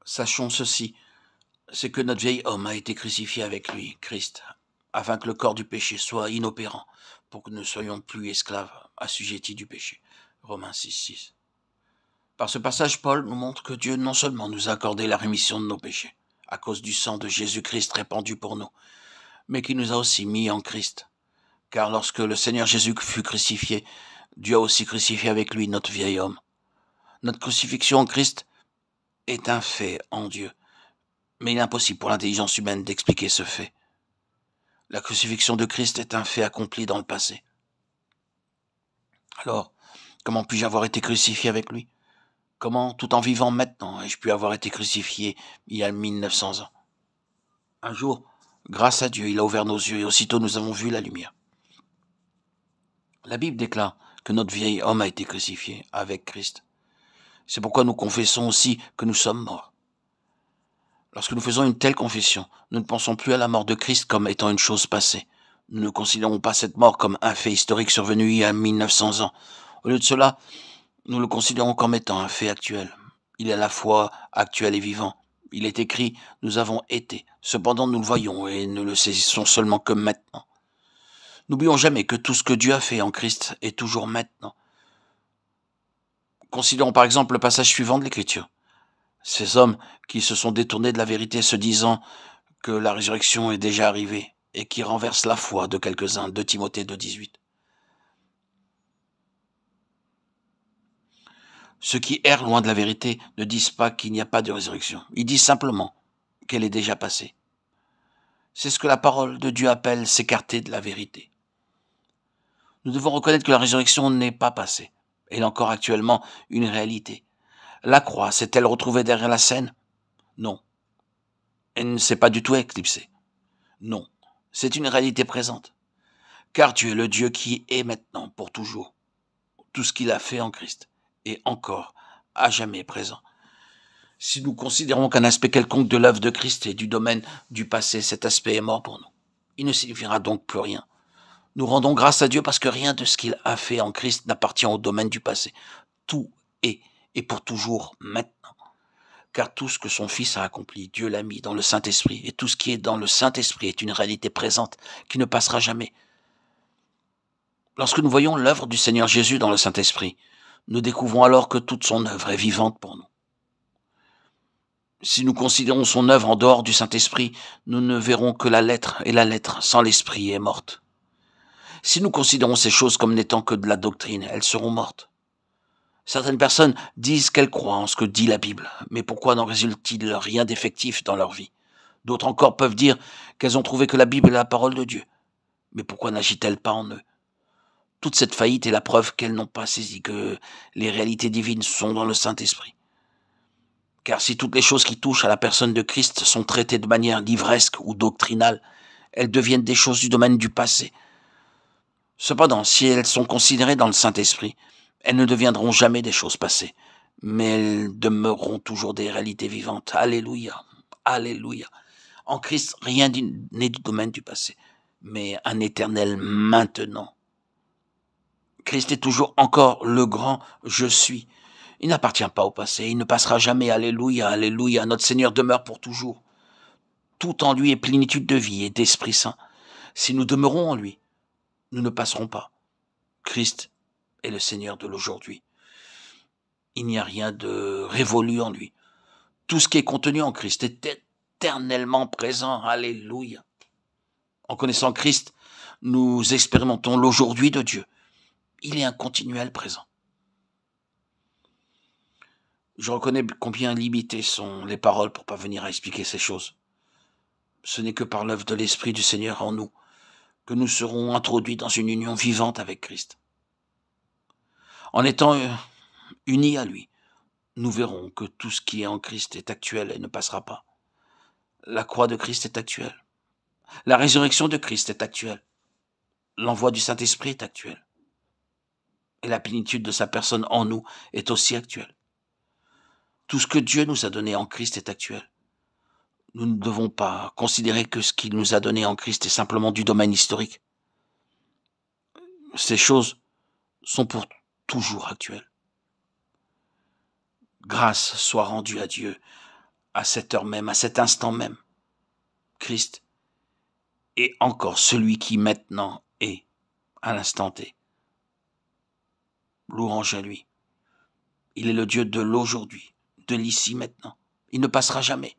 Sachons ceci, c'est que notre vieil homme a été crucifié avec lui, Christ, afin que le corps du péché soit inopérant, pour que nous ne soyons plus esclaves assujettis du péché. Romains 6,6. Par ce passage, Paul nous montre que Dieu non seulement nous a accordé la rémission de nos péchés, à cause du sang de Jésus-Christ répandu pour nous, mais qu'il nous a aussi mis en Christ. Car lorsque le Seigneur Jésus fut crucifié, Dieu a aussi crucifié avec lui notre vieil homme. Notre crucifixion en Christ est un fait en Dieu, mais il est impossible pour l'intelligence humaine d'expliquer ce fait. La crucifixion de Christ est un fait accompli dans le passé. Alors, comment puis-je avoir été crucifié avec lui? Comment, tout en vivant maintenant, ai-je pu avoir été crucifié il y a 1900 ans? Un jour, grâce à Dieu, il a ouvert nos yeux et aussitôt nous avons vu la lumière. La Bible déclare que notre vieil homme a été crucifié avec Christ. C'est pourquoi nous confessons aussi que nous sommes morts. Lorsque nous faisons une telle confession, nous ne pensons plus à la mort de Christ comme étant une chose passée. Nous ne considérons pas cette mort comme un fait historique survenu il y a 1900 ans. Au lieu de cela, nous le considérons comme étant un fait actuel. Il est à la fois actuel et vivant. Il est écrit, nous avons été. Cependant, nous le voyons et ne le saisissons seulement que maintenant. N'oublions jamais que tout ce que Dieu a fait en Christ est toujours maintenant. Considérons par exemple le passage suivant de l'Écriture. Ces hommes qui se sont détournés de la vérité se disant que la résurrection est déjà arrivée et qui renversent la foi de quelques-uns, de Timothée 2,18. Ceux qui errent loin de la vérité ne disent pas qu'il n'y a pas de résurrection. Ils disent simplement qu'elle est déjà passée. C'est ce que la parole de Dieu appelle s'écarter de la vérité. Nous devons reconnaître que la résurrection n'est pas passée. Elle est encore actuellement une réalité. La croix s'est-elle retrouvée derrière la scène? Non. Elle ne s'est pas du tout éclipsée. Non. C'est une réalité présente. Car Dieu est le Dieu qui est maintenant pour toujours. Tout ce qu'il a fait en Christ est encore à jamais présent. Si nous considérons qu'un aspect quelconque de l'œuvre de Christ est du domaine du passé, cet aspect est mort pour nous. Il ne signifiera donc plus rien. Nous rendons grâce à Dieu parce que rien de ce qu'il a fait en Christ n'appartient au domaine du passé. Tout est et pour toujours maintenant. Car tout ce que son Fils a accompli, Dieu l'a mis dans le Saint-Esprit. Et tout ce qui est dans le Saint-Esprit est une réalité présente qui ne passera jamais. Lorsque nous voyons l'œuvre du Seigneur Jésus dans le Saint-Esprit, nous découvrons alors que toute son œuvre est vivante pour nous. Si nous considérons son œuvre en dehors du Saint-Esprit, nous ne verrons que la lettre, et la lettre sans l'Esprit est morte. Si nous considérons ces choses comme n'étant que de la doctrine, elles seront mortes. Certaines personnes disent qu'elles croient en ce que dit la Bible, mais pourquoi n'en résulte-t-il rien d'effectif dans leur vie? D'autres encore peuvent dire qu'elles ont trouvé que la Bible est la parole de Dieu, mais pourquoi n'agit-elle pas en eux? Toute cette faillite est la preuve qu'elles n'ont pas saisi que les réalités divines sont dans le Saint-Esprit. Car si toutes les choses qui touchent à la personne de Christ sont traitées de manière livresque ou doctrinale, elles deviennent des choses du domaine du passé. Cependant, si elles sont considérées dans le Saint-Esprit, elles ne deviendront jamais des choses passées, mais elles demeureront toujours des réalités vivantes. Alléluia, alléluia. En Christ, rien n'est du domaine du passé, mais un éternel maintenant. Christ est toujours encore le grand « je suis ». Il n'appartient pas au passé, il ne passera jamais. Alléluia, alléluia. Notre Seigneur demeure pour toujours. Tout en lui est plénitude de vie et d'Esprit Saint. Si nous demeurons en lui, nous ne passerons pas. Christ est le Seigneur de l'aujourd'hui. Il n'y a rien de révolu en lui. Tout ce qui est contenu en Christ est éternellement présent. Alléluia. En connaissant Christ, nous expérimentons l'aujourd'hui de Dieu. Il est un continuel présent. Je reconnais combien limitées sont les paroles pour parvenir à expliquer ces choses. Ce n'est que par l'œuvre de l'Esprit du Seigneur en nous que nous serons introduits dans une union vivante avec Christ. En étant unis à lui, nous verrons que tout ce qui est en Christ est actuel et ne passera pas. La croix de Christ est actuelle. La résurrection de Christ est actuelle. L'envoi du Saint-Esprit est actuel. Et la plénitude de sa personne en nous est aussi actuelle. Tout ce que Dieu nous a donné en Christ est actuel. Nous ne devons pas considérer que ce qu'il nous a donné en Christ est simplement du domaine historique. Ces choses sont pour toujours actuelles. Grâce soit rendue à Dieu, à cette heure même, à cet instant même. Christ est encore celui qui maintenant est, à l'instant T. Louange à lui. Il est le Dieu de l'aujourd'hui, de l'ici maintenant. Il ne passera jamais.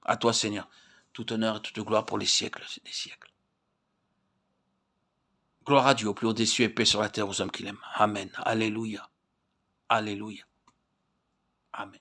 À toi, Seigneur, tout honneur et toute gloire pour les siècles des siècles. Gloire à Dieu, au plus haut des cieux et paix sur la terre aux hommes qu'il aime. Amen. Alléluia. Alléluia. Amen.